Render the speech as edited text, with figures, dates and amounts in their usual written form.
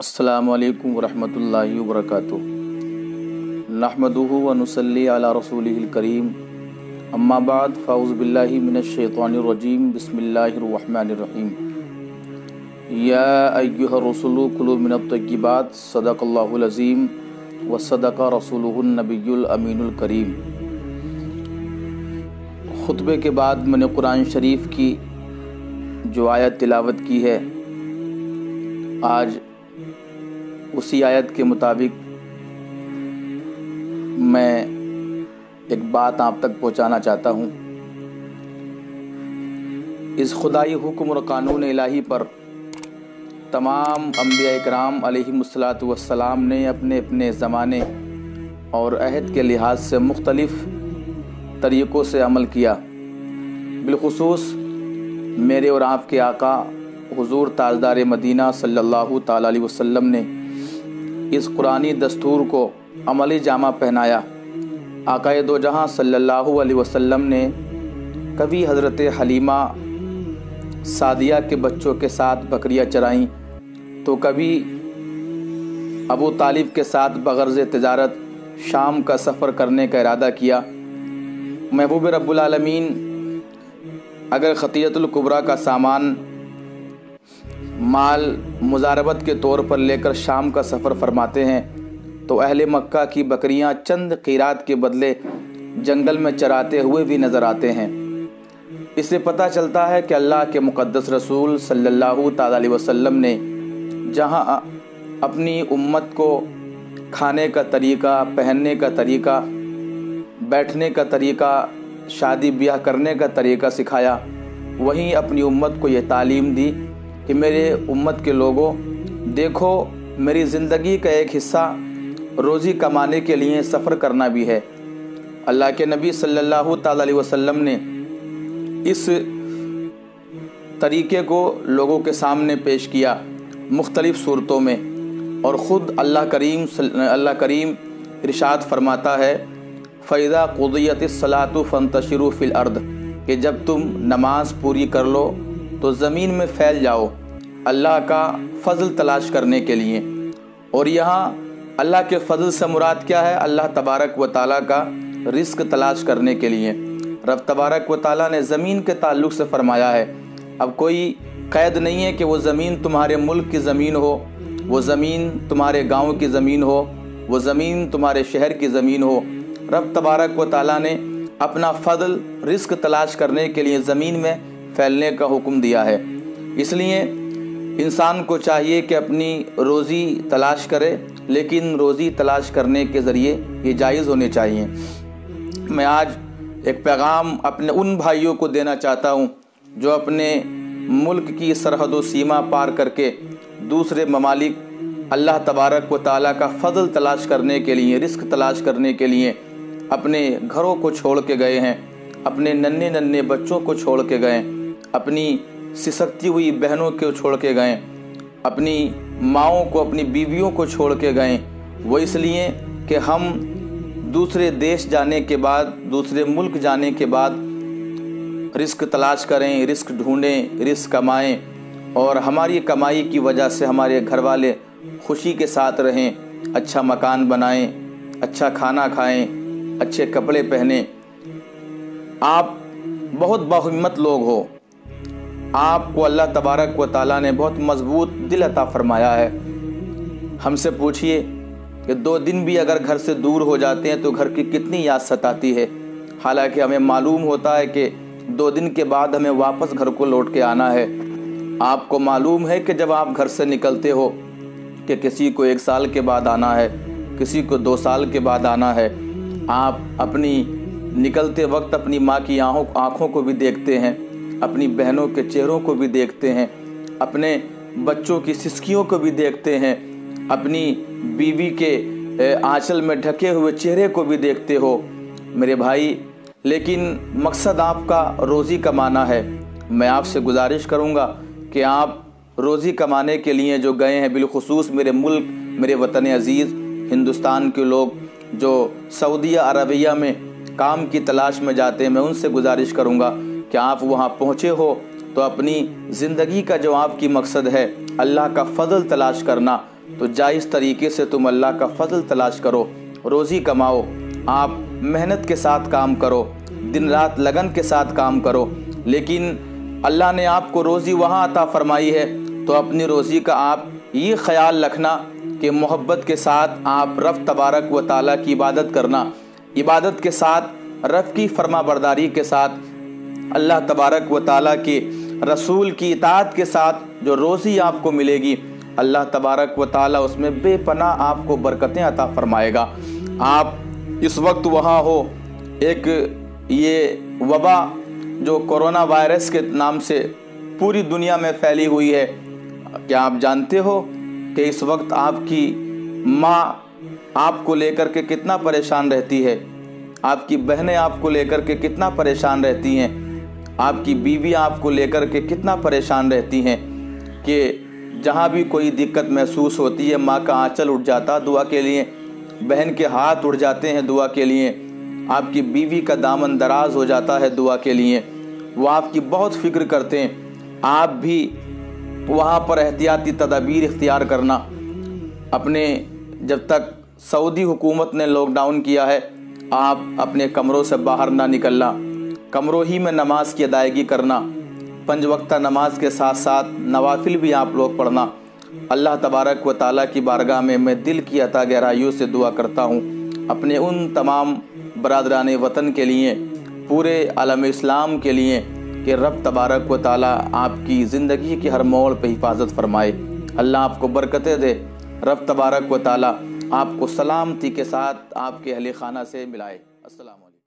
السلام علیکم ورحمۃ اللہ وبرکاتہ۔ نحمدہ و نصلی علی رسولہ الکریم، اما بعد فاعوذ باللہ من الشیطان الرجیم، بسم اللہ الرحمن الرحیم۔ یا ایہا الرسل کلوا من الطیبات، صدق اللہ العظیم و صدق رسولہ النبی الامین الکریم۔ خطبے کے بعد میں نے قرآن شریف کی جو آیت تلاوت کی ہے، آج اسی آیت کے مطابق میں ایک بات آپ تک پہنچانا چاہتا ہوں۔ اس خدائی حکم اور قانون الہی پر تمام انبیاء کرام علیہم السلام نے اپنے اپنے زمانے اور عہد کے لحاظ سے مختلف طریقوں سے عمل کیا۔ بالخصوص میرے اور آپ کے آقا حضور تاجدار مدینہ صلی اللہ تعالیٰ علیہ وسلم نے اس قرآنی دستور کو عملی جامہ پہنایا۔ آقا دو جہاں صلی اللہ علیہ وسلم نے کبھی حضرت حلیمہ سعدیہ کے بچوں کے ساتھ بکریاں چرائیں، تو کبھی ابو طالب کے ساتھ بغرض تجارت شام کا سفر کرنے کا ارادہ کیا۔ محبوب رب العالمین اگر خطیۃ الکبریٰ کا سامان مال مزاربت کے طور پر لے کر شام کا سفر فرماتے ہیں، تو اہل مکہ کی بکریاں چند قیرات کے بدلے جنگل میں چراتے ہوئے بھی نظر آتے ہیں۔ اس سے پتہ چلتا ہے کہ اللہ کے مقدس رسول صلی اللہ تعالیٰ علیہ وسلم نے جہاں اپنی امت کو کھانے کا طریقہ، پہننے کا طریقہ، بیٹھنے کا طریقہ، شادی بیاہ کرنے کا طریقہ سکھایا، وہیں اپنی امت کو یہ تعلیم دی کہ میرے امت کے لوگوں، دیکھو میری زندگی کا ایک حصہ روزی کمانے کے لیے سفر کرنا بھی ہے۔ اللہ کے نبی صلی اللہ تعالیٰ علیہ وسلم نے اس طریقے کو لوگوں کے سامنے پیش کیا مختلف صورتوں میں، اور خود اللہ کریم ارشاد فرماتا ہے فَإِذَا قُضِيَتِ الصَّلَاةُ فَانتَشِرُوا فِي الْأَرْضِ، کہ جب تم نماز پوری کر لو تو زمین میں پھیل جاؤ اللہ کا فضل تلاش کرنے کے لیے۔ اور یہاں اللہ کے فضل سے مراد کیا ہے؟ اللہ تبارک و تعالیٰ کا رزق تلاش کرنے کے لیے۔ رب تبارک و تعالیٰ نے زمین کے تعلق سے فرمایا ہے، اب کوئی قید نہیں ہے کہ وہ زمین تمہارے ملک کی زمین ہو، وہ زمین تمہارے گاؤں کی زمین ہو، وہ زمین تمہارے شہر کی زمین ہو۔ رب تبارک و تعالیٰ نے اپنا فضل رزق تلاش کرنے کے لیے زمین میں پھیلنے کا حکم دیا ہے۔ اس لیے انسان کو چاہیے کہ اپنی روزی تلاش کرے، لیکن روزی تلاش کرنے کے ذریعے یہ جائز ہونے چاہیے۔ میں آج ایک پیغام اپنے ان بھائیوں کو دینا چاہتا ہوں جو اپنے ملک کی سرحد و سیما پار کر کے دوسرے ممالک اللہ تبارک و تعالیٰ کا فضل تلاش کرنے کے لیے، رزق تلاش کرنے کے لیے اپنے گھروں کو چھوڑ کے گئے ہیں، اپنے ننھے ننھے بچوں کو چھوڑ کے گئے، اپنی سسکتی ہوئی بہنوں کو چھوڑ کے گئے، اپنی ماؤں کو، اپنی بیویوں کو چھوڑ کے گئے۔ وہ اس لیے کہ ہم دوسرے دیش جانے کے بعد، دوسرے ملک جانے کے بعد رزق تلاش کریں، رزق ڈھونڈیں، رزق کمائیں، اور ہماری کمائی کی وجہ سے ہمارے گھر والے خوشی کے ساتھ رہیں، اچھا مکان بنائیں، اچھا کھانا کھائیں، اچھے کپڑے پہنیں۔ آپ بہت باہمت لوگ ہو، آپ کو اللہ تبارک و تعالیٰ نے بہت مضبوط دل عطا فرمایا ہے۔ ہم سے پوچھئے کہ 2 دن بھی اگر گھر سے دور ہو جاتے ہیں تو گھر کی کتنی یاد ستاتی ہے، حالانکہ ہمیں معلوم ہوتا ہے کہ 2 دن کے بعد ہمیں واپس گھر کو لوٹ کے آنا ہے۔ آپ کو معلوم ہے کہ جب آپ گھر سے نکلتے ہو کہ کسی کو 1 سال کے بعد آنا ہے، کسی کو 2 سال کے بعد آنا ہے۔ آپ اپنی نکلتے وقت اپنی ماں کی آنکھوں کو بھی دیکھتے ہیں، اپنی بہنوں کے چہروں کو بھی دیکھتے ہیں، اپنے بچوں کی سسکیوں کو بھی دیکھتے ہیں، اپنی بیوی کے آنچل میں ڈھکے ہوئے چہرے کو بھی دیکھتے ہو میرے بھائی۔ لیکن مقصد آپ کا روزی کمانا ہے۔ میں آپ سے گزارش کروں گا کہ آپ روزی کمانے کے لیے جو گئے ہیں، بالخصوص میرے ملک، میرے وطن عزیز ہندوستان کے لوگ جو سعودیہ عربیہ میں کام کی تلاش میں جاتے ہیں، میں ان سے گزارش کروں گا کہ آپ وہاں پہنچے ہو تو اپنی زندگی کا جو آپ کی مقصد ہے اللہ کا فضل تلاش کرنا، تو جائز طریقے سے تم اللہ کا فضل تلاش کرو، روزی کماؤ، آپ محنت کے ساتھ کام کرو، دن رات لگن کے ساتھ کام کرو۔ لیکن اللہ نے آپ کو روزی وہاں عطا فرمائی ہے تو اپنی روزی کا آپ یہ خیال رکھنا کہ محبت کے ساتھ آپ رب تبارک و تعالیٰ کی عبادت کرنا، عبادت کے ساتھ رب کی فرما برداری کے ساتھ اللہ تبارک و تعالیٰ کے رسول کی اطاعت کے ساتھ جو روزی آپ کو ملے گی، اللہ تبارک و تعالیٰ اس میں بے پناہ آپ کو برکتیں عطا فرمائے گا۔ آپ اس وقت وہاں ہو، ایک یہ وبا جو کورونا وائرس کے نام سے پوری دنیا میں پھیلی ہوئی ہے، کیا آپ جانتے ہو کہ اس وقت آپ کی ماں آپ کو لے کر کے کتنا پریشان رہتی ہے، آپ کی بہنیں آپ کو لے کر کے کتنا پریشان رہتی ہیں، آپ کی بیوی آپ کو لے کر کے کتنا پریشان رہتی ہیں کہ جہاں بھی کوئی دقت محسوس ہوتی ہے ماں کا آنچل اٹھ جاتا دعا کے لیے، بہن کے ہاتھ اٹھ جاتے ہیں دعا کے لیے، آپ کی بیوی کا دامن دراز ہو جاتا ہے دعا کے لیے، وہ آپ کی بہت فکر کرتے ہیں۔ آپ بھی وہاں پر احتیاطی تدابیر اختیار کرنا۔ اپنے جب تک سعودی حکومت نے لاک ڈاؤن کیا ہے، آپ اپنے کمروں سے باہر نہ نکلنا، کمروں ہی میں نماز کی ادائیگی کرنا، 5 وقتہ نماز کے ساتھ ساتھ نوافل بھی آپ لوگ پڑھنا۔ اللہ تبارک و تعالیٰ کی بارگاہ میں دل کی عطا گہرائیوں سے دعا کرتا ہوں اپنے ان تمام برادران وطن کے لیے، پورے عالم اسلام کے لیے، کہ رب تبارک و تعالیٰ آپ کی زندگی کے ہر موڑ پہ حفاظت فرمائے، اللہ آپ کو برکتیں دے، رب تبارک و تعالیٰ آپ کو سلامتی کے ساتھ آپ کے اہل خانہ سے ملائے۔ السلام علیکم۔